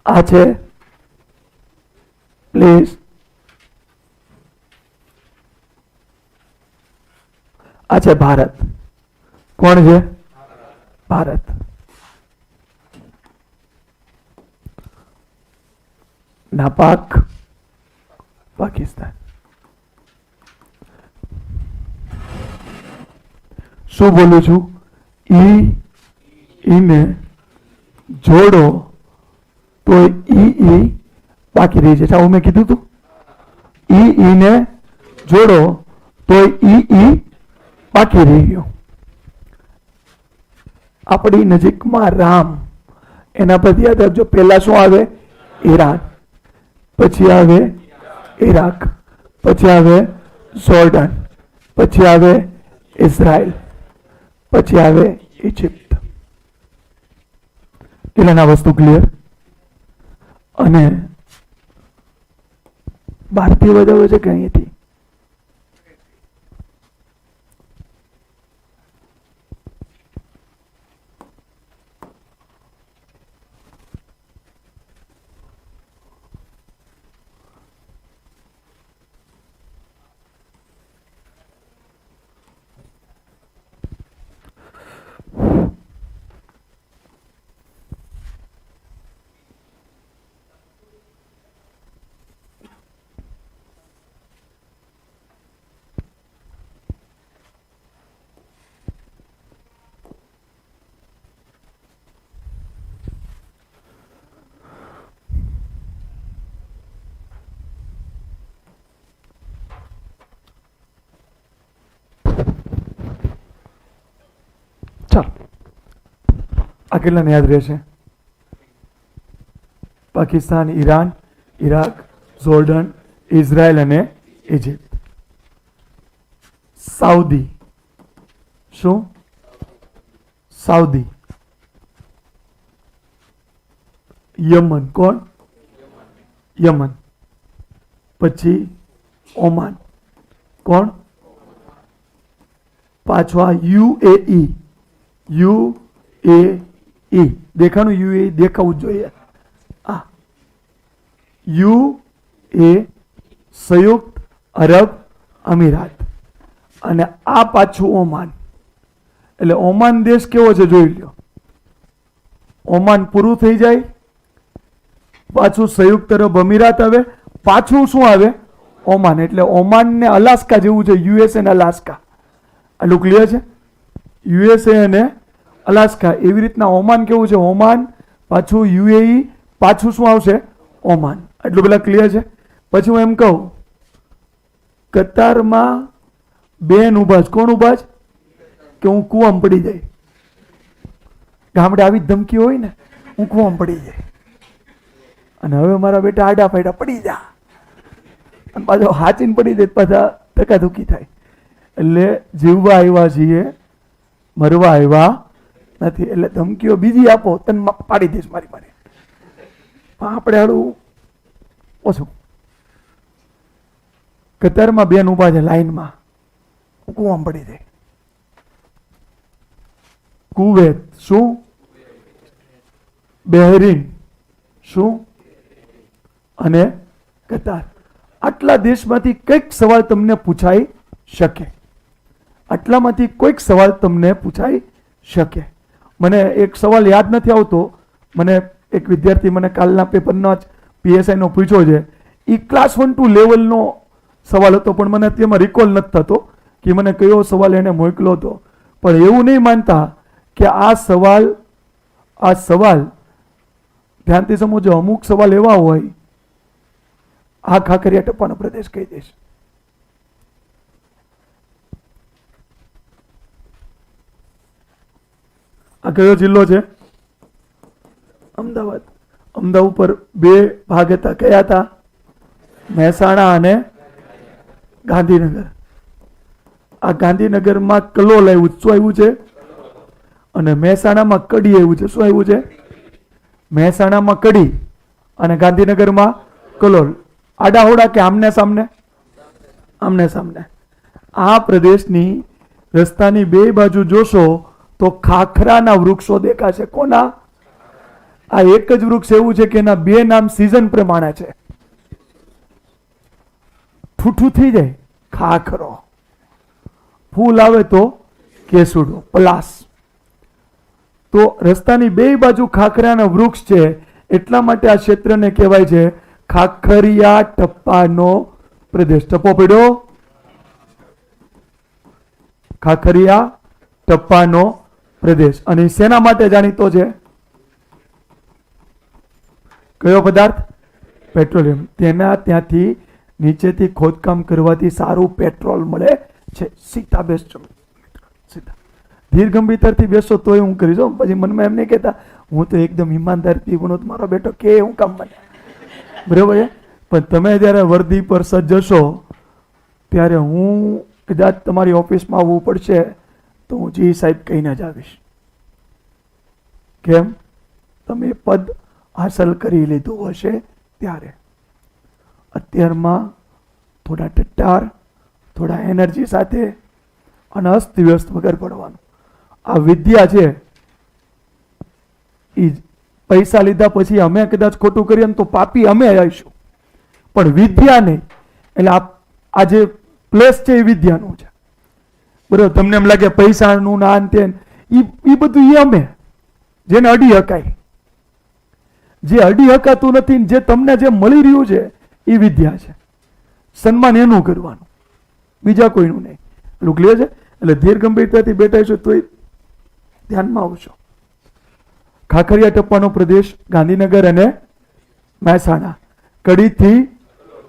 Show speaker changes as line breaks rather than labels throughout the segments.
આ છે પ્લીઝ, આ છે ભારત. કોણ છે? ભારત. નાપાક પાકિસ્તાન. શું બોલું છું? ઈને જોડો તો ઈ બાકી રહી જશે. આવું મેં કીધું તું. ઈને જોડો તો ઈ બાકી રહી ગયો. આપણી નજીકમાં રામ, એના પરથી યાદ રાખજો. પહેલા શું આવે? ઈરાન, પછી આવે ઈરાક, પછી આવે જોર્ડન, પછી આવે ઇઝરાયલ, પછી આવે ઇજિપ્ત. કેટલાના વસ્તુ ક્લિયર? અને ભારતીય બતાવે છે કે અહીંથી આ કેટલાને યાદ રહેશે? Pakistan, Iran, Iraq, Jordan, Israel અને ઇજિપ્ત. સાઉદી. શું? સાઉદી. યમન. કોણ? યમન. પછી ઓમાન. કોણ? પાછો યુએઈ. યુએઈ દેખાનું? યુએઈ દેખાવું જોઈએ. આ યુએ સંયુક્ત અરબ અમીરાત. અને આ પાછું ઓમાન. એટલે ઓમાન દેશ કેવો છે જોઈ લો. ઓમાન પૂરું થઈ જાય, પાછું સંયુક્ત અરબ અમીરાત આવે, પાછું શું આવે? ઓમાન. એટલે ઓમાન ને અલાસ્કા જેવું છે. યુએસએ ને અલાસ્કા. આટલું ક્લિયર છે? યુએસએ અને અલાસ્કા. એવી રીતના ઓમાન કેવું છે? ઓમાન, પાછું યુએઈ, પાછું શું આવશે? ઓમાન. એટલું પેલા ક્લિયર છે? પછી હું એમ કહું, કતારમાં બેન ઉભા છે. કોણ ઉભા છે? કે હું કૂવામાં પડી જાય. ગામડે આવી ધમકી હોય ને, હું કૂવામાં પડી જાય. અને હવે મારા બેટા આડા ફાયડા પડી જા, અને પાછો હાચીને પડી જાય, પાછા ધક્કાધુક્કી થાય. એટલે જીવવા આવ્યા છીએ, મરવા આવ્યા નથી. એટલે ધમકીઓ બીજી આપો, તને પાડી દઈશ મારી મારી. આપણે હાડું ઓછું. કતારમાં બેન ઉભા છે લાઈનમાં, કૂવામાં પડી જાય. કુવેત. શું? બહેરીન. શું? અને કતાર. આટલા દેશમાંથી કઈક સવાલ તમને પૂછાઈ શકે. આટલામાંથી કોઈક સવાલ તમને પૂછાઈ શકે. મને એક સવાલ યાદ નથી આવતો. મને એક વિદ્યાર્થી મને કાલના પેપરનો જ પીએસઆઈનો પૂછ્યો છે. એ ક્લાસ 1-2 લેવલનો સવાલ હતો, પણ મને તેમાં રિકોલ નથી થતો કે મને કયો સવાલ એને મોકલ્યો હતો. પણ એવું નહીં માનતા કે આ સવાલ ધ્યાનથી સમજો. અમુક સવાલ એવા હોય, આ ખાખરિયા ટપ્પાનો પ્રદેશ કહી દઈશ. આ કયો જિલ્લો છે? અમદાવાદ. અમદાવાદ ઉપર 2 ભાગ હતા. કયા હતા? મહેસાણા અને ગાંધીનગર. આ ગાંધીનગરમાં કલોલ આવ્યું. શું આવ્યું છે? અને મહેસાણામાં કડી આવ્યું છે. શું આવ્યું છે? મહેસાણામાં કડી અને ગાંધીનગરમાં કલોલ. આડાહોડા કે આમને સામને? આમને સામને. આ પ્રદેશની રસ્તાની બે બાજુ જોશો તો ખાખરાના વૃક્ષો દેખાશે. કોના? આ એક જ વૃક્ષ એવું છે કે એના બે નામ સિઝન પ્રમાણે છે. ઠૂઠું થઈ જાય ખાખરો, ફૂલ આવે તો કેસુડો, પલાસ. તો રસ્તાની બે બાજુ ખાખરાના વૃક્ષ છે, એટલા માટે આ ક્ષેત્રને કહેવાય છે ખાખરિયા ટપ્પાનો પ્રદેશ. ટપ્પો પડ્યો, ખાખરિયા ટપ્પાનો પ્રદેશ. અને શેના માટે જાણીતો છે? કયો પદાર્થ? પેટ્રોલિયમ. તેના ત્યાંથી નીચેથી ખોદકામ કરવાથી સારું પેટ્રોલ મળે છે. સીધા બેસજો, સીધા ધીર ગંભીરતાથી બેસો તોય હું કરીશ. પછી મનમાં એમ નહીં કહેતા હું તો એકદમ ઈમાનદારથી બનો, મારો બેટો કે હું કામ બને, બરાબર છે. પણ તમે જ્યારે વર્દી પર સજ્જશો ત્યારે હું કદાચ તમારી ઓફિસમાં આવવું પડશે તો હું જી સાહેબ કહીને જ આવીશ. કેમ? તમે પદ હાંસલ કરી લીધું હશે ત્યારે. અત્યારમાં થોડા ટટ્ટાર, થોડા એનર્જી સાથે અને અસ્તવ્યસ્ત વગર પડવાનું. આ વિદ્યા છે એ પૈસા લીધા પછી અમે કદાચ ખોટું કરીએ ને તો પાપી અમે આવીશું, પણ વિદ્યા નહીં. એટલે આ જે પ્લેસ છે એ વિદ્યાનું છે, બરોબર. તમને એમ લાગે પૈસાનું ના અંતે એ બધું એ અમે જેને અડી હકાય, જે અડી હકાતું નથી, જે તમને જે મળી રહ્યું છે એ વિદ્યા છે. સન્માન એનું કરવાનું, બીજા કોઈનું નહીં. એટલું ક્લિયર છે? એટલે ધીર ગંભીરતાથી બેઠા છો તો ધ્યાનમાં આવશો. ખાખરિયા ટપ્પાનો પ્રદેશ ગાંધીનગર અને મહેસાણા, કડીથી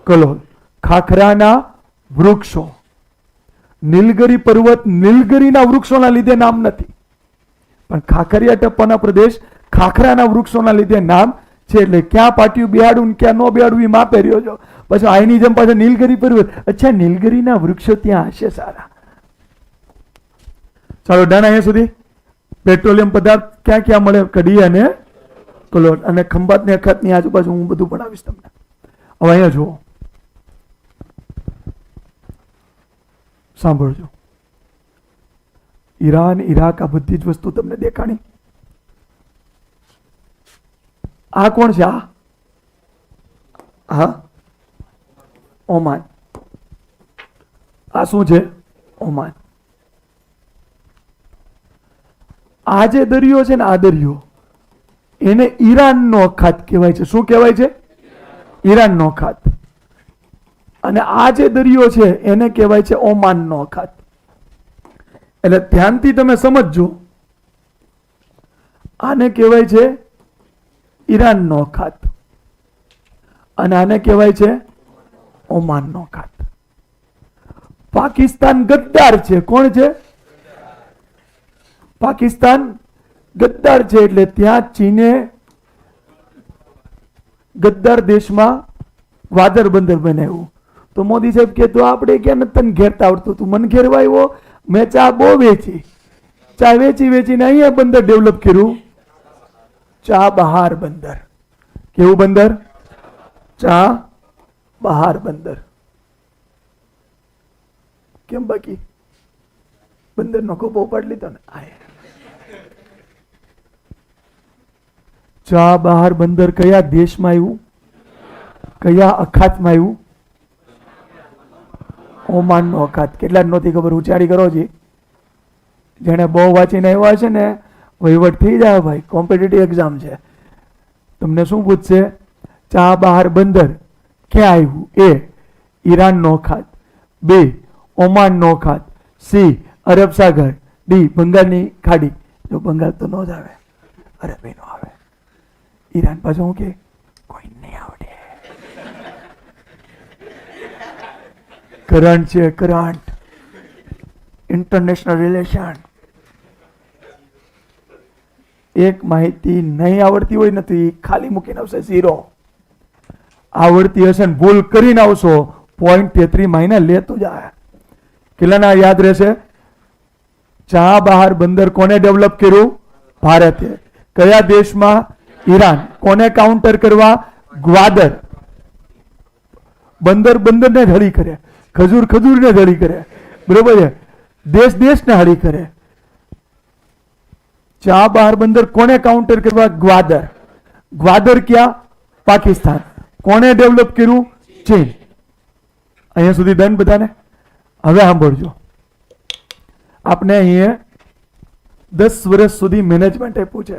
કલોલ. ખાખરાના વૃક્ષો, નીલગિરી પર્વત નીલગિરીના વૃક્ષોના લીધે નામ નથી, પણ ખાખરિયા ટપ્પાના પ્રદેશ ખાખરાના વૃક્ષોના લીધે નામ છે. એટલે ક્યાં પાટિયું બેહાડું ને ક્યાં ન બેહાડવું એ માપે રહ્યો છો. પછી આઈની જેમ પાછા નીલગિરી પર્વત, અચ્છા નીલગિરીના વૃક્ષો ત્યાં હશે સારા. ચાલો ડન. અહીંયા સુધી પેટ્રોલિયમ પદાર્થ ક્યાં ક્યાં મળે? કડી અને કલોલ અને ખંભાત ને અખાતની આજુબાજુ હું બધું ભણાવીશ તમને. હવે અહીંયા જુઓ, સાંભળજો. ઈરાન, ઈરાક, આ બધી જ વસ્તુ તમને દેખાણી. આ કોણ છે? હા, ઓમાન. આ શું છે? ઓમાન. આ જે દરિયો છે ને, આ દરિયો એને ઈરાનનો અખાત કહેવાય છે. શું કહેવાય છે? ઈરાનનો અખાત. અને આ જે દરિયો છે એને કહેવાય છે ઓમાનનો અખાત. એટલે ધ્યાનથી તમે સમજજો, આને કહેવાય છે ઈરાનનો અખાત અને આને કહેવાય છે ઓમાનનો અખાત. પાકિસ્તાન ગદ્દાર છે. કોણ છે? પાકિસ્તાન ગદ્દાર છે. એટલે ત્યાં ચીને ગદ્દાર દેશમાં વાદર બંદર બનાવ્યું. તો મોદી સાહેબ કે તો આપણે ક્યાં નથી તને ઘેરતા આવડતું, તું મને ઘેરવા આવ્યો. મેં ચા બહુ વેચી, ચા વેચી વેચીને અહીંયા બંદર ડેવલપ કર્યું, ચા બહાર બંદર. કેવું બંદર? ચા બહાર બંદર. કેમ બાકી બંદર નો ખોપો ઉપાડી લીધો ને. ચા બહાર બંદર કયા દેશમાં આવ્યું? કયા અખાતમાં આવ્યું? ઓમાનનો અખાત. કેટલા જ નહોતી ખબર? ઉચારી કરો જી. જેને બહુ વાંચીને આવ્યા છે ને વહીવટ થઈ જાય ભાઈ. કોમ્પિટિટિવ એક્ઝામ છે. તમને શું પૂછશે? ચા બહાર બંદર ક્યાં આવ્યું? એ ઈરાનનો અખાત, બે ઓમાનનો અખાત, સી અરબ સાગર, ડી બંગાળની ખાડી. જો બંગાળ તો ન જ આવે, અરબી નો આવે. ઈરાન પાછું હું કે કોઈ નહીં આવડે. કરંટ છે, કરંટ, ઇન્ટરનેશનલ રિલેશન. એક માહિતી નહીં આવડતી હોય નથી ખાલી મૂકીને આવશે 0. આવડતી હશે ને ભૂલ કરીને આવશો 0.33 મહિના લેતું જાય. કેટલાના યાદ રહેશે? ચા બહાર બંદર કોને ડેવલપ કર્યું? ભારતે. કયા દેશમાં? ઈરાન. કોને કાઉન્ટર કરવા? ગ્વાદર. બંદર બંદરને જ હળી કરે, ખજૂર ખજૂરને જ હળી કરે, બરોબર છે. દેશ દેશને હળી કરે. ચા બહાર બંદર કોને કાઉન્ટર કરવા? ગ્વાદર. ગ્વાદર ક્યાં? પાકિસ્તાન. કોણે ડેવલપ કર્યું? ચીન. અહીંયા સુધી ડન બધાને? હવે સાંભળજો, આપણે અહીંયા 10 વર્ષ સુધી મેનેજમેન્ટ આપ્યું છે.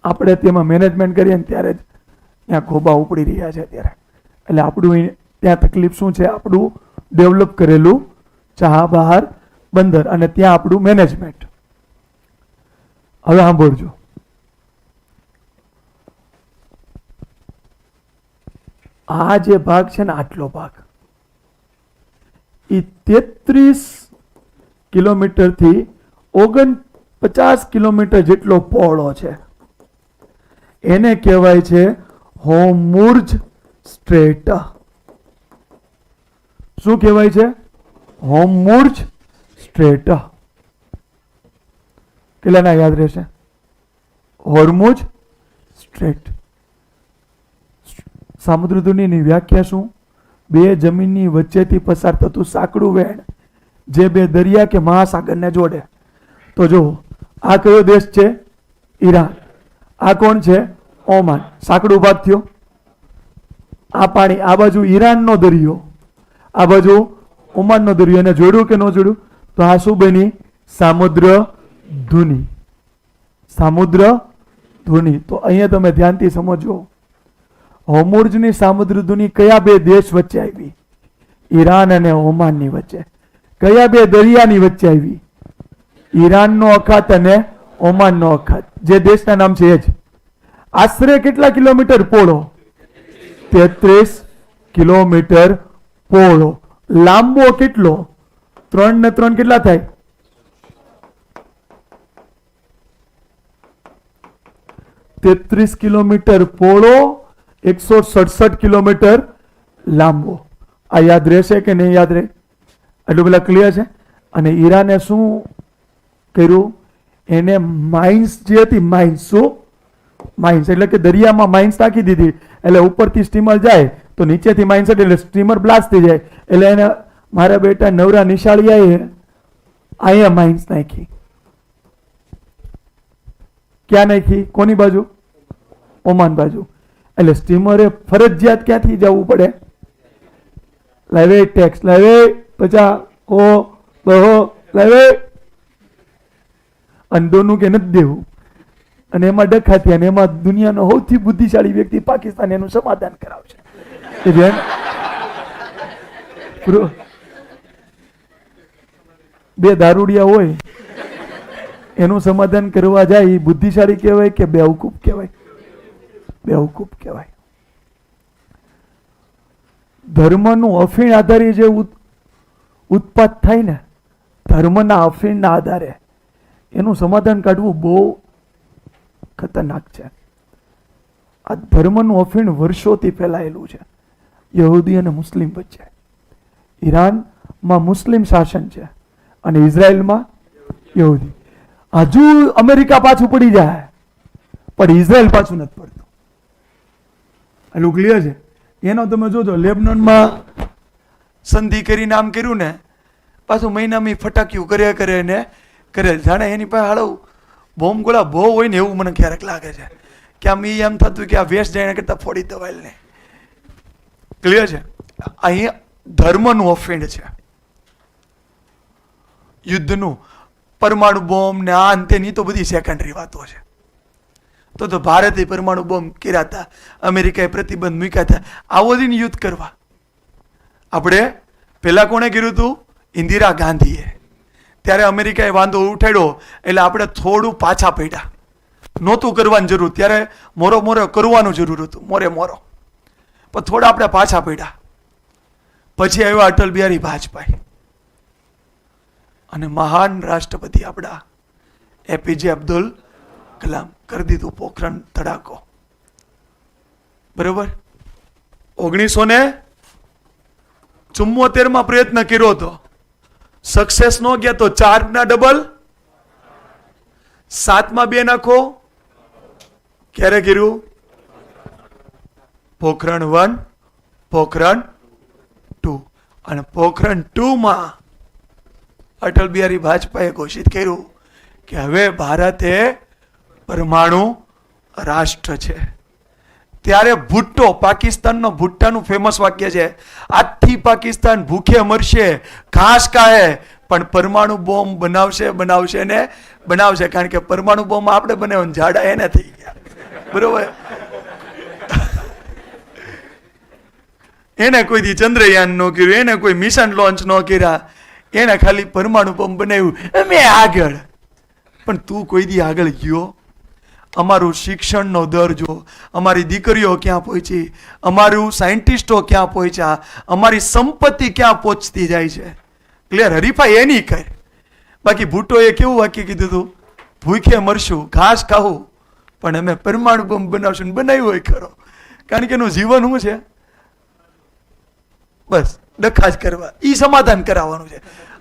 આપણે તેમાં મેનેજમેન્ટ કરીએ ને ત્યારે જ ત્યાં ખોબા ઉપડી રહ્યા છે અત્યારે. એટલે આપણું ત્યાં તકલીફ શું છે? આપણું ડેવલપ કરેલું ચાબહાર બંદર અને ત્યાં આપણું મેનેજમેન્ટ. હવે સાંભળજો, આ જે ભાગ છે ને, આટલો ભાગ એ 33 કિલોમીટરથી 49 કિલોમીટર જેટલો પહોળો છે. એને કહેવાય છે હોર્મુઝ સ્ટ્રેટ. શું કહેવાય છે? હોર્મુઝ સ્ટ્રેટ. કેટલાના યાદ રહેશે? હોર્મુઝ સ્ટ્રેટ. સામુદ્રધુનીની વ્યાખ્યા શું? બે જમીનની વચ્ચેથી પસાર થતું સાંકડું વહેણ જે બે દરિયા કે મહાસાગરને જોડે. તો જો આ કયો દેશ છે? ઈરાન. આ કોણ છે? ઓમાન. સાંકડું ભાગ થયો. આ પાણી આ બાજુ ઈરાનનો દરિયો, આ બાજુ ઓમાનનો દરિયો. એને જોડ્યું કે ન જોડ્યું? તો આ શું બની? સામુદ્ર ધુની. સામુદ્ર ધુની. તો અહીંયા તમે ધ્યાનથી સમજો, હોર્મુઝની સામુદ્ર ધુની કયા બે દેશ વચ્ચે આવી? ઈરાન અને ઓમાનની વચ્ચે. કયા બે દરિયાની વચ્ચે આવી? ઈરાનનો અખાત અને ઓમાનનો અખાત. જે દેશના નામ છે એ જ. આશરે કેટલા કિલોમીટર પહોળો? 33 કિલોમીટર પહોળો. લાંબો કેટલો? 3 ને 3 કેટલા થાય? 33 કિલોમીટર પહોળો, 167 કિલોમીટર લાંબો. આ યાદ રહેશે કે નહીં યાદ રહે? એટલું પેલા ક્લિયર છે. અને ઈરાને શું કર્યું? એને માઇન્સ જે હતી, માઇન્સ શું? માઇન્સ એટલે કે દરિયામાં માઇન્સ નાખી દીધી. એટલે ઉપરથી સ્ટીમર જાય તો નીચેથી માઇન્સ એટલે સ્ટીમર બ્લાસ્ટ થઈ જાય. એટલે એને મારા બેટા નવરા નિશાળીયાએ અહીંયા માઇન્સ નાખી. ક્યાં નાખી? કોની બાજુ? ઓમાન બાજુ. એટલે સ્ટીમરે ફરજિયાત ક્યાંથી જવું પડે? લાવે ટેક્સ લાવે 50 ઓ બહો લાવે અંદોનું કે નથી દેવું. અને એમાં ડખા થયા અને એમાં દુનિયાનો સૌથી બુદ્ધિશાળી વ્યક્તિ પાકિસ્તાન એનું સમાધાન કરાવશે. બે દારૂડિયા હોય એનું સમાધાન કરવા જાય, બુદ્ધિશાળી કહેવાય કે બેવકૂફ કહેવાય? બેવકૂફ કહેવાય. ધર્મનું અફીણ આધારે જે ઉત્પાદ થાય ને, ધર્મના અફીણના આધારે એનું સમાધાન કાઢવું બહુ ખતરનાક છે. આ ધર્મનું અફીણ વર્ષોથી ફેલાયેલું છે યહૂદી અને મુસ્લિમ વચ્ચે. ઈરાનમાં મુસ્લિમ શાસન છે અને ઇઝરાયલમાં યહૂદી. હજુ અમેરિકા પાછું પડી જાય પણ ઇઝરાયલ પાછું નથી પડતું. એટલું ક્લિયર છે. એનો તમે જોજો, લેબનોનમાં સંધિ કરીને આમ કર્યું ને, પાછું મહિનામાં ફટાક્યું કરે ને કરે. જાણે એની પાસે હાળવું બોમ્બ ગોળા બહુ હોય ને એવું મને ક્યારેક લાગે છે કે આમ એમ થતું કે આ વેસ્ટ જાય કરતા ફોડી દવાયેલ ને. ક્લિયર છે? અહીંયા ધર્મનું અફીણ છે, યુદ્ધનું. પરમાણુ બોમ્બ ને આ અંતેની તો બધી સેકન્ડરી વાતો છે. તો ભારતે પરમાણુ બોમ્બ કર્યા હતા, અમેરિકાએ પ્રતિબંધ મૂક્યા હતા. આવો જ યુદ્ધ કરવા. આપણે પેલા કોણે કર્યું હતું? ઇન્દિરા ગાંધીએ. ત્યારે અમેરિકાએ વાંધો ઉઠાડ્યો એટલે આપણે થોડું પાછા પડ્યા. નહોતું કરવાની જરૂર, ત્યારે મોરો કરવાનું જરૂર હતું, મોરો પણ થોડા આપણે પાછા પડ્યા. પછી આવ્યા અટલ બિહારી વાજપેયી અને મહાન રાષ્ટ્રપતિ આપણા એપીજે અબ્દુલ કલામ. કરી દીધું પોખરણ ધડાકો. બરોબર? 1974 પ્રયત્ન કર્યો હતો, સક્સેસ નો ગયા તો 4 ના ડબલ, 7 માં 2 નાખો. ક્યારે કર્યું? પોખરણ 1, પોખરણ 2. અને પોખરણ 2 માં અટલ બિહારી વાજપેયીએ ઘોષિત કર્યું કે હવે ભારત એ પરમાણુ રાષ્ટ્ર છે. ત્યારે ભુટ્ટો, પાકિસ્તાનનો ભુટ્ટાનું ફેમસ વાક્ય છે, આજથી પાકિસ્તાન ભૂખે મરશે, ઘાસ ખાય, પણ પરમાણુ બોમ્બ બનાવશે ને બનાવશે. કારણ કે પરમાણુ બોમ્બ આપણે બનાવ્યો, ઝાડા એને થઈ ગયા. બરોબર? એને કોઈ દી ચંદ્રયાન ન કર્યું, એને કોઈ મિશન લોન્ચ ન કર્યા, એને ખાલી પરમાણુ બોમ્બ બનાવ્યું, અમે આગળ. પણ તું કોઈ દી આગળ ગયો? અમારું શિક્ષણનો દર જો, અમારી દીકરીઓ ક્યાં પહોંચી, અમારું સાયન્ટિસ્ટો ક્યાં પહોંચ્યા, અમારી સંપત્તિ ક્યાં પહોંચતી જાય છે. ક્લિયર? હરીફાઈ એની કર. બાકી ભુટ્ટોએ કેવું વાક્ય કીધું હતું? ભૂખે મરશું, ઘાસ ખાવું, પણ અમે પરમાણુ બોમ્બ બનાવશું. ને બનાવ્યું હોય ખરો. કારણ કે એનું જીવન શું છે? બસ ડખા જ કરવા, ઈ સમાધાન કરાવવાનું છે.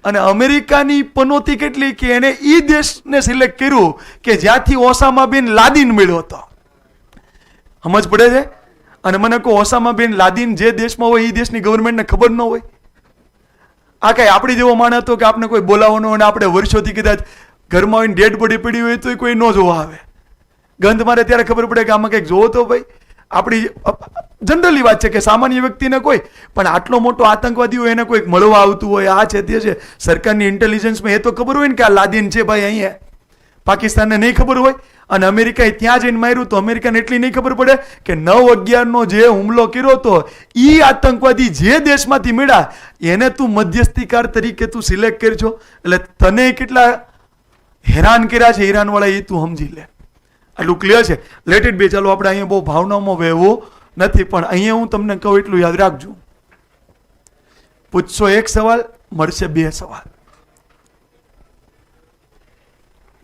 અને અમેરિકાની પનોતી કેટલી કે એને ઈ દેશને સિલેક્ટ કર્યું કે જ્યાંથી ઓસામા બિન લાદીન મળ્યો હતો. સમજ પડે છે? અને મને કહો, ઓસામા બિન લાદીન જે દેશમાં હોય એ દેશની ગવર્મેન્ટને ખબર ન હોય? આ કઈ આપણી જેવો માણસ હતો કે આપણે કોઈ બોલાવવાનો અને આપણે વર્ષોથી કદાચ ઘરમાં આવીને ડેડ બોડી પડી હોય તો કોઈ ન જોવા આવે. ગંધ મારે ત્યારે ખબર પડે કે આમાં કંઈક જોવો તો ભાઈ. આપણી જનરલી વાત છે કે સામાન્ય વ્યક્તિને કોઈ, પણ આટલો મોટો આતંકવાદી હોય એને કોઈક મળવા આવતું હોય, આ છે તે છે, સરકારની ઇન્ટેલિજન્સમાં એ તો ખબર હોય ને કે આ લાદીન છે ભાઈ અહીંયા. પાકિસ્તાનને નહીં ખબર હોય? અને અમેરિકાએ ત્યાં જઈને માર્યું તો અમેરિકાને એટલી નહીં ખબર પડે કે 9/11નો જે હુમલો કર્યો હતો એ આતંકવાદી જે દેશમાંથી મળ્યા એને તું મધ્યસ્થીકાર તરીકે તું સિલેક્ટ કરજો. એટલે તને કેટલા હેરાન કર્યા છે ઈરાનવાળા એ તું સમજી લે. આટલું ક્લિયર છે? Let it be. ચાલો આપણે અહીંયા બહુ ભાવનામાં વહેવું નથી, પણ અહીંયા હું તમને કહું એટલું યાદ રાખજો. પૂછશો એક સવાલ, મળશે 2 સવાલ.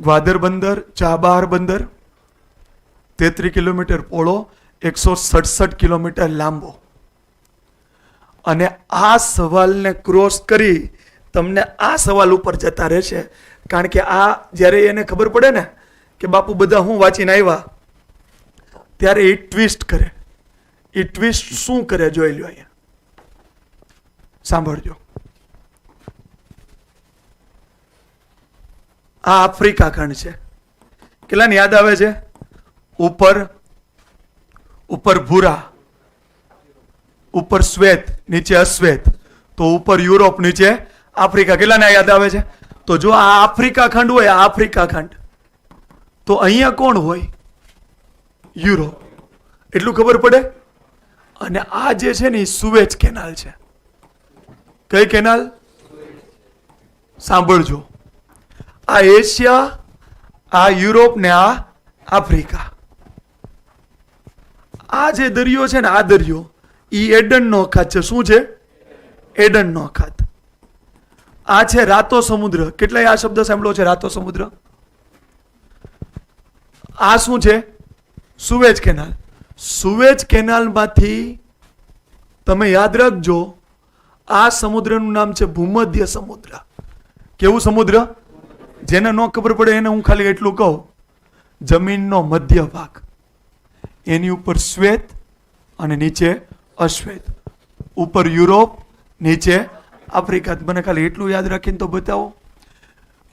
ગ્વાદર બંદર, ચાબહાર બંદર 33 કિલોમીટર પહોળો, 167 કિલોમીટર લાંબો. અને આ સવાલને ક્રોસ કરી તમને આ સવાલ ઉપર જતા રહેશે. કારણ કે આ જ્યારે એને ખબર પડે ને કે બાપુ બધા હું વાંચીને આવ્યા, ત્યારે એ ટ્વિસ્ટ કરે. એ ટ્વિસ્ટ શું કરે જોઈ લો અહીંયા, સાંભળજો. આ આફ્રિકા ખંડ છે. કેટલાને યાદ આવે છે? ઉપર ભૂરા, ઉપર શ્વેત, નીચે અશ્વેત. તો ઉપર યુરોપ, નીચે આફ્રિકા. કેટલાને યાદ આવે છે? તો જો આ આફ્રિકા ખંડ હોય, આ આફ્રિકા ખંડ, તો અહીંયા કોણ હોય? યુરોપ. એટલું ખબર પડે? અને આ જે છે ને એ સુએઝ કેનાલ છે. કઈ કેનાલ? સાંભળજો. આ એશિયા, આ યુરોપ ને આ આફ્રિકા. આ જે દરિયો છે ને, આ દરિયો ઈ એડનનો અખાત છે. શું છે? એડનનો અખાત. આ છે રાતો સમુદ્ર. કેટલાય આ શબ્દ સાંભળ્યો છે? રાતો સમુદ્ર. આ શું છે? Sewage canal. સુએઝ કેનાલમાંથી તમે યાદ રાખજો, આ સમુદ્રનું નામ છે ભૂમધ્ય સમુદ્ર. કેવું સમુદ્ર? જેને ન ખબર પડે એને હું ખાલી એટલું કહું, જમીનનો મધ્ય ભાગ, એની ઉપર શ્વેત અને નીચે અશ્વેત. ઉપર યુરોપ, નીચે આફ્રિકા. મને ખાલી એટલું યાદ રાખીને તો બતાવો,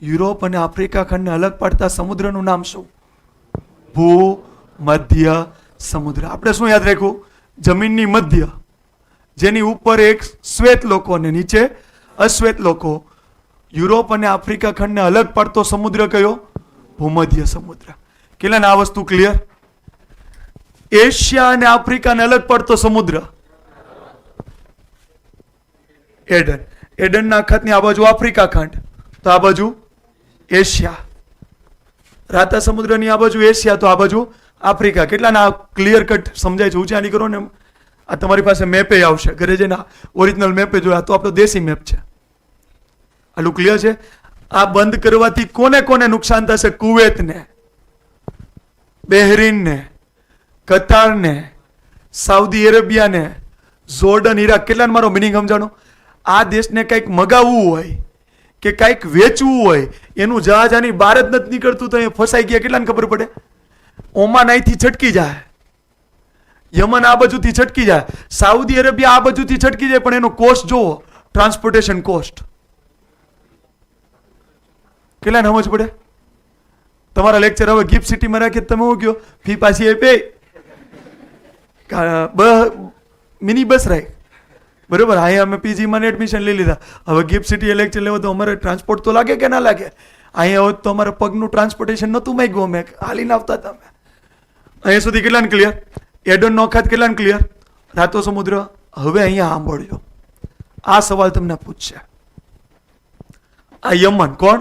યુરોપ અને આફ્રિકા ખંડને અલગ પાડતા સમુદ્રનું નામ શું? ભૂમધ્ય સમુદ્ર. આપણે શું યાદ રાખ્યું? જમીનની મધ્ય, જેની ઉપર એક શ્વેત લોકો અને નીચે અશ્વેત લોકો. યુરોપ અને આફ્રિકા ખંડને અલગ પાડતો સમુદ્ર કયો? ભૂમધ્ય સમુદ્ર. કેટલાને આ વસ્તુ ક્લિયર? એશિયા અને આફ્રિકાને અલગ પડતો સમુદ્ર એડન. એડનના અખાતની આ બાજુ આફ્રિકા ખંડ, તો આ બાજુ એશિયા. રાતા સમુદ્રની આ બાજુ એશિયા, તો આ બાજુ આફ્રિકા. કેટલાના ક્લિયર કટ સમજાય છે? ઊંચા નહીં કરો ને. આ તમારી પાસે મેપે આવશે, ઘરે જઈને ઓરિજિનલ મેપે જોયા. તો આપણો દેશી મેપ છે. આટલું ક્લિયર છે? આ બંધ કરવાથી કોને કોને નુકસાન થશે? કુવેતને, બહેરીનને, કતારને, સાઉદી અરેબિયાને, જોર્ડન, ઈરાક. કેટલાને મારો મિનિંગ સમજાણો? આ દેશને કંઈક મગાવવું હોય કે કંઈક વેચવું હોય, એનું જહાજ આની બહાર જ નથી નીકળતું તો એ ફસાઈ ગયા. કેટલાને ખબર પડે? ઓમાન અહીંથી છટકી જાય, યમન આ બાજુથી છટકી જાય, સાઉદી અરેબિયા આ બાજુથી છટકી જાય, પણ એનો કોસ્ટ જોવો, ટ્રાન્સપોર્ટેશન કોસ્ટ. કેટલાને સમજ પડે? તમારા લેક્ચર હવે ગિફ્ટ સિટીમાં રાખીએ તમે શું કહો? ફી પાછી આપે, મિની બસ રાખ, બરોબર? અહીંયા અમે પીજીમાં એડમિશન લઈ લીધા. હવે ગિફ્ટ સિટીએ લેક્ચર લેવો તો અમારે ટ્રાન્સપોર્ટ તો લાગે કે ના લાગે? અહીંયા હોત તો અમારે પગનું ટ્રાન્સપોર્ટેશન નહોતું માંગ્યું, અમે હાલીને આવતા હતા. અમે અહીંયા સુધી કેટલાને ક્લિયર? એડનનો અખાત કેટલાને ક્લિયર? રાતો સમુદ્ર. હવે અહીંયા સાંભળજો, આ સવાલ તમને પૂછશે. આ યમન કોણ?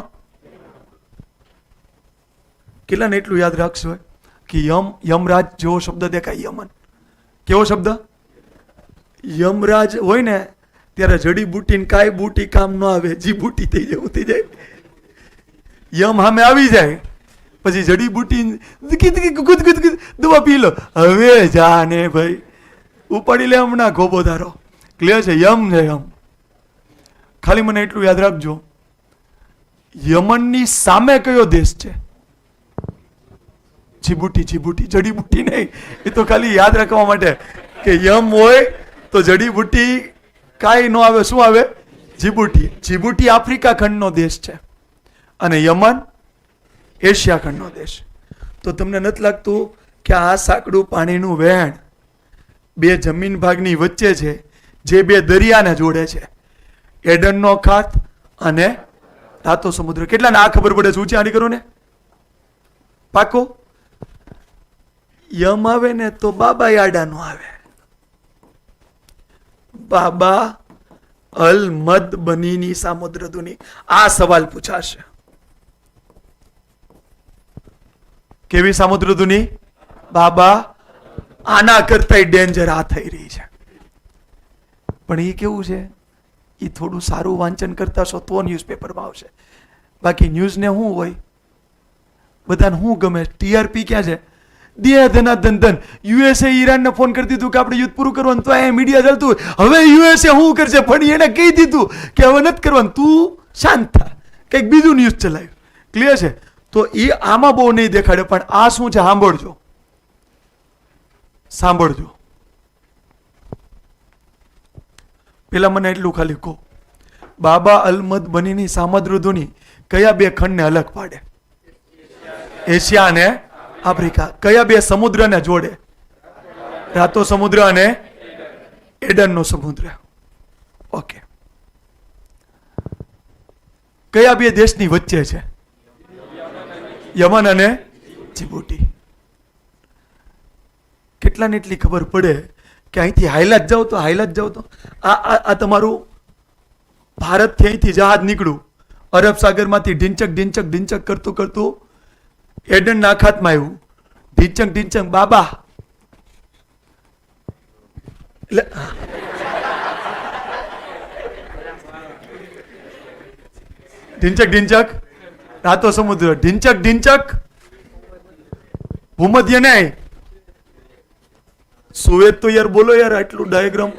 કેટલાને એટલું યાદ રાખશો કે યમરાજ જેવો શબ્દ દેખાય? યમન કેવો શબ્દ? યમરાજ હોય ને ત્યારે જડીબુટી ને કાંઈ બુટી કામ ન આવે, જી બુટી થઈ જાય, થઈ જાય. યમ સામે આવી જાય પછી જડીબુટી દવા પી લો, હવે જા ને ભાઈ ઉપાડી લે હમણાં ગોબો ધારો. ક્લિયર છે? યમ છે યમ. ખાલી મને એટલું યાદ રાખજો, યમનની સામે કયો દેશ છે? જીબુટી. જીબુટી, જડીબુટી નહીં. એ તો ખાલી યાદ રાખવા માટે કે યમ હોય તો જડીબુટી કાંઈ ન આવે. શું આવે? જીબુટી. જીબુટી આફ્રિકા ખંડનો દેશ છે અને યમન એશિયા ખંડનો દેશ. તો તમને નથી લાગતું કે આ સાંકડું પાણીનું વહેણ બે જમીન ભાગની વચ્ચે છે, જે બે દરિયાને જોડે છે, એડનનો અખાત અને રાતો સમુદ્ર? કેટલાને આ ખબર પડે? ઊંચી આડી કરો ને. પાકો? યમ આવે ને તો બાબા યાડાનો આવે. બાબા અલ મદ બનીની સામુદ્ર ધુની. આ સવાલ પૂછાશે. કેવી સામુદ્ર ધુની? બાબા. આના કરતા ડેન્જર આ થઈ રહી છે. પણ એ કેવું છે? એ થોડું સારું વાંચન કરતા છો તો ન્યૂઝપેપરમાં આવશે. બાકી ન્યૂઝને શું હોય? બધાને શું ગમે? ટીઆરપી ક્યાં છે? દે ધના ધન ધન. યુએસએ ઈરાનને ફોન કરી દીધું કે આપણે યુદ્ધ પૂરું કરવાનું, તો અહીંયા મીડિયા ચાલતું હોય. હવે યુએસએ શું કરશે? પણ એને કહી દીધું કે હવે નથી કરવાનું, તું શાંત થા, કંઈક બીજું ન્યૂઝ ચલાવ્યું. ક્લિયર છે? તો એ આમાં બહુ નહીં દેખાડે, પણ આ શું છે સાંભળજો, સાંભળજો. પેલા મને એટલું ખાલી કહો, બાબા અલમદ બનીની સામુદ્ર ધુની કયા બે ખંડને અલગ પાડે? એશિયા અને આફ્રિકા. કયા બે સમુદ્રને જોડે? રાતો સમુદ્ર અને એડનનો સમુદ્ર. ઓકે. કયા બે દેશની વચ્ચે છે? યમન અને જીબુટી. કેટલાને એટલી ખબર પડે કે અહીંથી હાઈલાત જાઓ તો આ તમારું ભારતથી અહીંથી જહાજ નીકળ્યું, અરબ સાગરમાંથી ઢીંચક કરતું કરતું એડનના અખાતમાં આવ્યું. ઢીંચક બાબા એટલે ઢીંચક રાતો સમુદ્ર. ઢીંચક ભૂમધ્ય નહીં. સુવેજ તો યાર બોલો યાર, આટલું ડાયાગ્રામ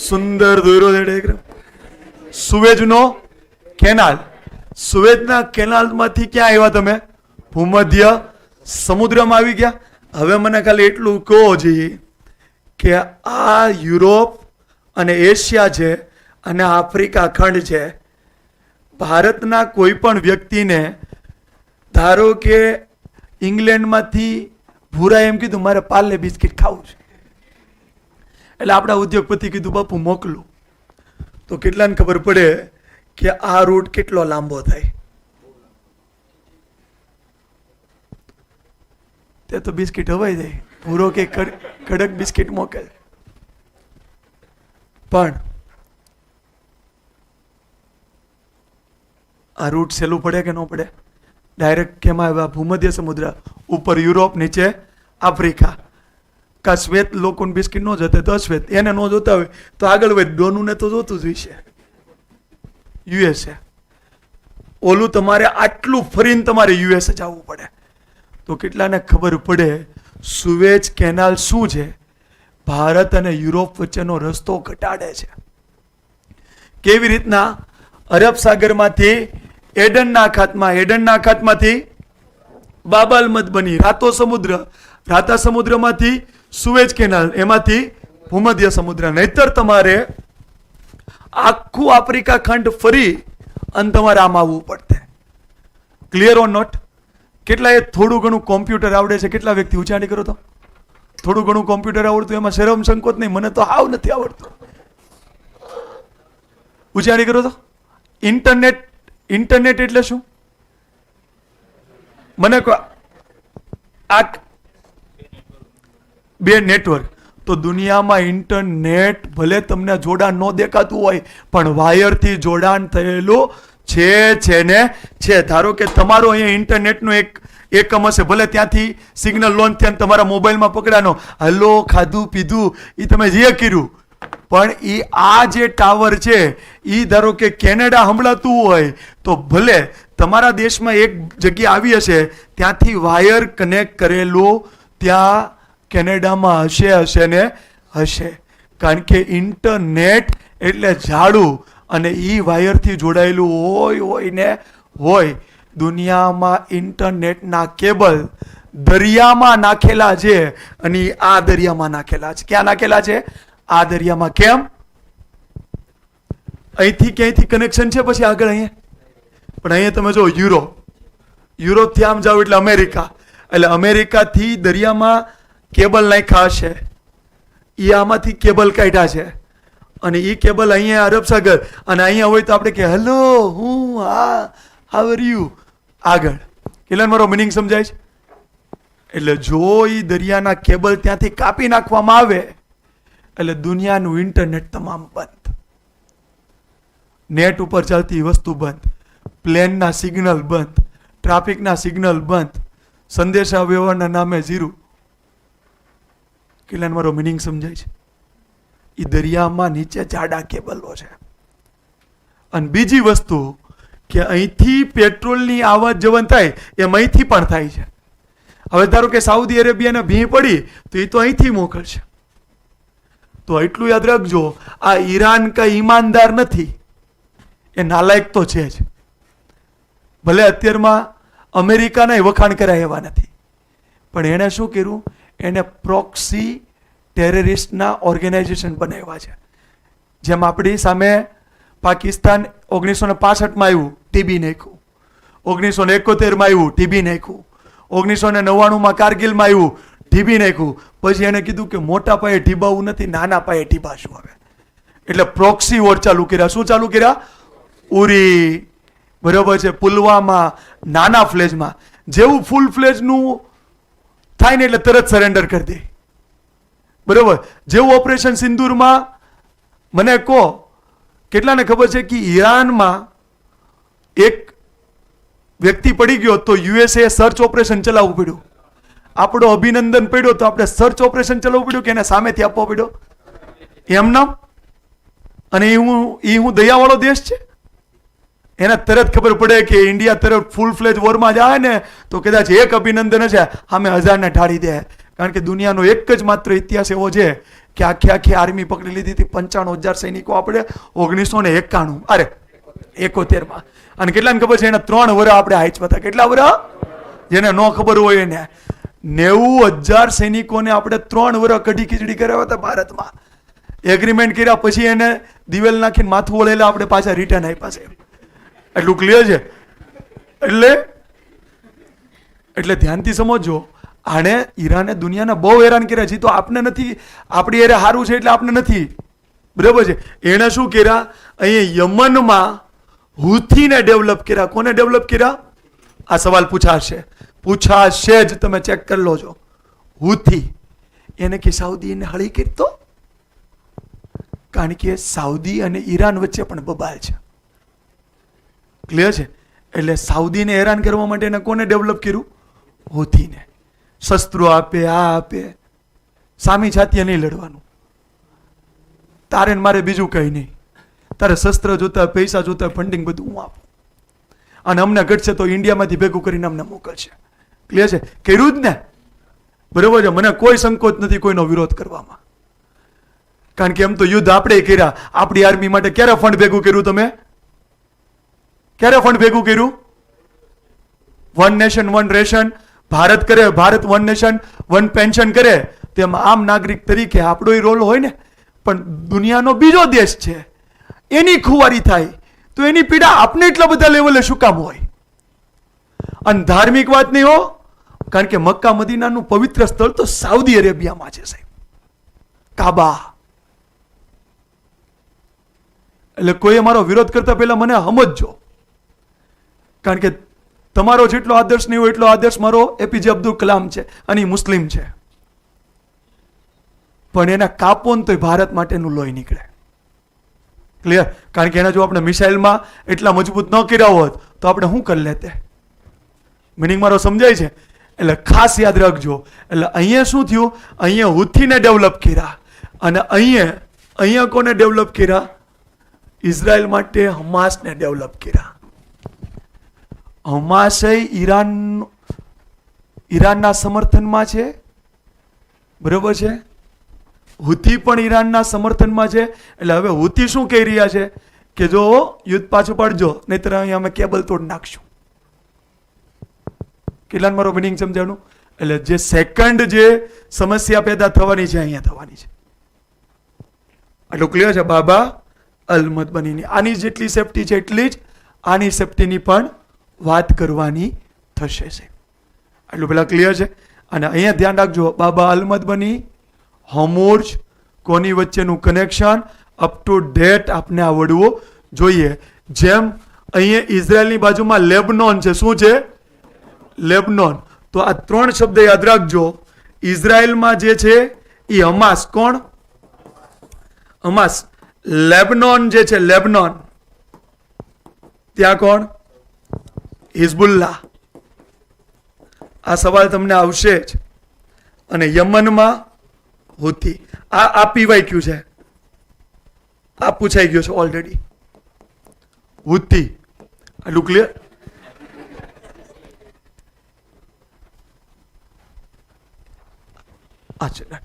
સુંદર દોર્યો છે ડાયાગ્રામ. સુવેજનો કેનાલ. સુવેજના કેનાલમાંથી ક્યાં આવ્યા તમે? ભૂમધ્ય સમુદ્રમાં આવી ગયા. હવે મને ખાલી એટલું કહો જોઈએ કે આ યુરોપ અને એશિયા છે અને આફ્રિકા ખંડ છે. ભારતના કોઈ પણ વ્યક્તિને ધારો કે ઇંગ્લેન્ડમાંથી ભૂરા એમ કીધું મારે પાર્લે બિસ્કિટ ખાવું છે, એટલે આપણા ઉદ્યોગપતિ કીધું બાપુ મોકલું, તો કેટલાને ખબર પડે કે આ રૂટ કેટલો લાંબો થાય? તે તો બિસ્કિટ હવાઈ જાય, ભૂરો કે કડક બિસ્કિટ મોકલે. પણ આ રૂટ સહેલું પડે કે ન પડે? ડાયરેક્ટ કેમાં આવ્યા? ભૂમધ્ય સમુદ્ર. ઉપર યુરોપ, નીચે આફ્રિકા. કા શ્વેત લોકોને બિસ્કિટ ન જતે તો અશ્વેત, એને ન જોતા હોય તો આગળ હોય, ડોનુને તો જોતું જ હશે. યુએસએ ઓલું તમારે આટલું ફરીને તમારે યુએસએ જવું પડે. તો કેટલાને ખબર પડે સુવેજ કેનાલ શું છે? ભારત અને યુરોપ વચ્ચેનો રસ્તો ઘટાડે છે. કેવી રીતના? અરબ સાગરમાંથી એડનના અખાતમાંથી બાબ અલ મદ બની, રાતો સમુદ્ર, રાતા સમુદ્રમાંથી સુવેજ કેનાલ, એમાંથી ભૂમધ્ય સમુદ્ર. નહીતર તમારે આખું આફ્રિકા ખંડ ફરી અને તમારે આમ આવવું પડતે. Clear or not? કેટલાએ થોડું ઘણું કોમ્પ્યુટર આવડે છે? કેટલા વ્યક્તિ ઉચાણી કરો તો? થોડું ઘણું કોમ્પ્યુટર આવડતું, એમાં શરમ સંકોચ નહીં, મને તો હાવ નથી આવડતું. ઉચાણી કરો તો. ઇન્ટરનેટ એટલે શું? મને આ બે નેટવર્ક. તો દુનિયામાં ઇન્ટરનેટ ભલે તમને જોડાણ ન દેખાતું હોય, પણ વાયરથી જોડાણ થયેલું છે ને છે. ધારો કે તમારો અહીંયા ઇન્ટરનેટનો એકમ હશે, ભલે ત્યાંથી સિગ્નલ લોન્ચ થયા તમારા મોબાઈલમાં પકડાનો, હલો ખાધું પીધું એ તમે જે કર્યું, પણ એ આ જે ટાવર છે એ ધારો કે કેનેડા સંભળાતું હોય તો ભલે તમારા દેશમાં એક જગ્યા આવી હશે, ત્યાંથી વાયર કનેક્ટ કરેલું ત્યાં કેનેડામાં હશે ને હશે. કારણ કે ઇન્ટરનેટ એટલે ઝાડું, અને એ વાયરથી જોડાયેલું હોય ને હોય. દુનિયામાં ઇન્ટરનેટના કેબલ દરિયામાં નાખેલા છે, અને આ દરિયામાં નાખેલા છે. ક્યાં નાખેલા છે? આ દરિયામાં. કેમ? અહીંથી ક્યાંયથી કનેક્શન છે, પછી આગળ અહીંયા. પણ અહીંયા તમે જો યુરોપથી આમ જાઓ એટલે અમેરિકા, એટલે અમેરિકાથી દરિયામાં કેબલ નાખ્યા છે, એ આમાંથી કેબલ કાઢ્યા છે, અને એ કેબલ અહીંયા અરબ સાગર, અને અહીંયા હોય તો આપણે કે હેલો હું હાવ આર યુ આગળ. એટલે મારો મિનિંગ સમજાય છે? એટલે જો એ દરિયાના કેબલ ત્યાંથી કાપી નાખવામાં આવે એટલે દુનિયાનું ઇન્ટરનેટ તમામ બંધ, નેટ ઉપર ચાલતી વસ્તુ બંધ, પ્લેનના સિગ્નલ બંધ, ટ્રાફિકના સિગ્નલ બંધ, સંદેશા વ્યવહારના નામે ઝીરો. કેટલાને મારો મિનિંગ સમજાય છે? એ દરિયામાં નીચે જાડા કેબલો છે. અને બીજી વસ્તુ કે અહીંથી પેટ્રોલની આવત જવન થાય એમ અહીંથી પણ થાય છે. હવે ધારો કે સાઉદી અરેબિયાને ભીં પડી તો એ તો અહીંથી મોકલશે. તો એટલું યાદ રાખજો, આ ઈરાન કઈ ઈમાનદાર નથી, એ નાલાયક તો છે જ. ભલે અત્યારમાં અમેરિકાના વખાણ કરાય એવા નથી, પણ એણે શું કર્યું? એને પ્રોક્સી ટેરરિસ્ટના ઓર્ગેનાઇઝેશન બનાવ્યા છે. જેમ આપણી સામે પાકિસ્તાન 1965માં આવ્યું, ટીબી નાખ્યું. 1971માં આવ્યું, ટીબી નાખ્યું. 1999માં કારગિલમાં આવ્યું, ટીબી નાખ્યું. પછી એને કીધું કે મોટા પાયે ટીબાવું નથી, નાના પાયે ટીબાશું હવે. એટલે પ્રોક્સી વોર ચાલુ કર્યા. શું ચાલુ કર્યા? ઉરી, બરોબર છે, પુલવામા, નાના ફ્લેજમાં. જેવું ફૂલ ફ્લેજનું થાય ને એટલે તરત સરેન્ડર કરી દે, બરોબર. જેવું ઓપરેશન સિંદૂરમાં, મને કહો કેટલાને ખબર છે કે ઈરાનમાં એક વ્યક્તિ પડી ગયો તો યુએસએ સર્ચ ઓપરેશન ચલાવવું પડ્યું. આપણો અભિનંદન પડ્યો તો આપણે સર્ચ ઓપરેશન ચલાવવું પડ્યું કે એને સામેથી આપવો પડ્યો? એમ નામ. અને એ હું દયાવાળો દેશ છે, એને તરત ખબર પડે કે ઇન્ડિયા તરફ ફૂલ ફ્લેજ વોરમાં જાય ને તો કદાચ એક અભિનંદન છે સામે 1000ને ઢાળી દે. કારણ કે દુનિયાનો એક જ માત્ર ઇતિહાસ એવો છે કે આખી આર્મી પકડી લીધી હતી. 95,000 સૈનિકો આપણે 1971માં. અને કેટલાને ખબર છે? એને 3 વર્ષ આપણે હાઈચમાં હતા. કેટલા વર્ષ? જેને ન ખબર હોય એને 90,000 સૈનિકોને આપણે 3 વર્ષ કઢી ખીચડી કરાવ્યા હતા ભારતમાં. એગ્રીમેન્ટ કર્યા પછી એને દિવેલ નાખીને માથું વળેલા આપણે પાછા રિટર્ન આપ્યા છે. એટલું ક્લિયર છે? એટલે ધ્યાનથી સમજો. આને ઈરાને દુનિયાને બહુ હેરાન કર્યા છે. તો આપને નથી, આપણી એરે સારું છે એટલે આપને નથી, બરાબર છે. એણે શું કર્યા? અહીંયા યમનમાં હુથીને ડેવલપ કર્યા. કોને ડેવલપ કર્યા? આ સવાલ પૂછાશે જ, તમે ચેક કરી લો છો. હુથી એને કે સાઉદી એને હળી કરતો, કારણ કે સાઉદી અને ઈરાન વચ્ચે પણ બબાલ છે. ક્લિયર છે? એટલે સાઉદીને હેરાન કરવા માટે એને કોને ડેવલપ કર્યું? હુથીને. શસ્ત્રો આપે, આ આપે, સામી છાતીએ નહીં લડવાનું. તારે ને મારે બીજું કંઈ નહીં. તારે શસ્ત્ર જોતા, પૈસા જોતા, ફંડિંગ બધું હું આપું. અને અમને ઘટશે તો ઇન્ડિયામાંથી ભેગું કરીને અમને મોકલશે. ક્લિયર છે? કર્યું જ ને, બરોબર છે. મને કોઈ સંકોચ નથી કોઈનો વિરોધ કરવામાં, કારણ કે એમ તો યુદ્ધ આપણે કર્યા. આપણી આર્મી માટે ક્યારે ફંડ ભેગું કર્યું? તમે ક્યારે ફંડ ભેગું કર્યું? One nation one ration Bharat કરે, Bharat one nation one pension કરે. તેમ આમ નાગરિક તરીકે આપણો રોલ હોય ને. પણ દુનિયાનો બીજો દેશ છે, એની ખુવારી થાય તો એની પીડા આપણે એટલા બધા લેવલે શું કામ હોય? અને ધાર્મિક વાત નહીં હો, કારણ કે મક્કા મદીનાનું પવિત્ર સ્થળ તો સાઉદી અરેબિયામાં છે સાહેબ, કાબા. એટલે કોઈ મારો વિરોધ કરતા પહેલા મને સમજજો, કારણ કે તમારો જેટલો આદર્શ નહીં હોય એટલો આદર્શ મારો એપીજે અબ્દુલ કલામ છે અને એ મુસ્લિમ છે, પણ એના કાપો ને તો ભારત માટેનું લોહી નીકળે. ક્લિયર? કારણ કે એના જો આપણે મિસાઇલમાં એટલા મજબૂત ન કર્યા હોત તો આપણે શું કરી લેતે. મિનિંગ મારો સમજાય છે? એટલે ખાસ યાદ રાખજો. એટલે અહીંયા શું થયું, અહીંયા હુથીને ડેવલપ કર્યા, અને અહીંયા કોને ડેવલપ કર્યા? ઇઝરાયલ માટે હમાસને ડેવલપ કર્યા. હમાસ ઈરાનના સમર્થનમાં છે, બરોબર છે. હુતી પણ ઈરાનના સમર્થનમાં છે. એટલે હવે હુતી શું કહી રહ્યા છે કે જો યુદ્ધ પાછું પાડજો, નહીતર અહીંયા અમે કેબલ તોડ નાખશું. કેટલા મારો મિનિંગ સમજાણું? એટલે જે સેકન્ડ જે સમસ્યા પેદા થવાની છે અહીંયા થવાની છે. આટલું ક્લિયર છે? બાબા અલમદ બનીની આની જેટલી સેફટી છે એટલી જ આની સેફટીની પણ વાત કરવાની થશે છે. આટલું પેલા ક્લિયર છે? અને અહીંયા ધ્યાન રાખજો, બાબા અલમદ બની, હોમોર્જ, કોની વચ્ચેનું કનેક્શન અપ ટુ ડેટ આપને આવડવું જોઈએ. જેમ અહીંયા ઇઝરાયલની બાજુમાં લેબનોન છે. શું છે? લેબનોન. તો આ ત્રણ શબ્દ યાદ રાખજો. ઇઝરાયલમાં જે છે એ હમાસ. કોણ? હમાસ. લેબનોન જે છે, લેબનોન, ત્યાં કોણ? હિઝબુલ્લાહ. આ સવાલ તમને આવશે જ. અને યમનમાં હુતી. આ પીવાય છે, આ પૂછાઈ ગયો છે ઓલરેડી. હુતી. આટલું ક્લિયર? અચ્છા,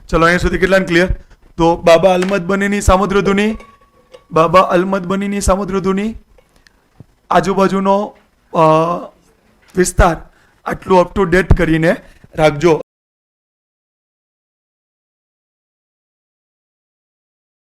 ચલો અહીંયા સુધી કેટલાને ક્લિયર? તો બાબા અલમદ બનીની સામુદ્રધુની, બાબા અલમદ બનીની સામુદ્રધુની આજુબાજુનો વિસ્તાર આટલું અપ ટુ ડેટ કરીને રાખજો.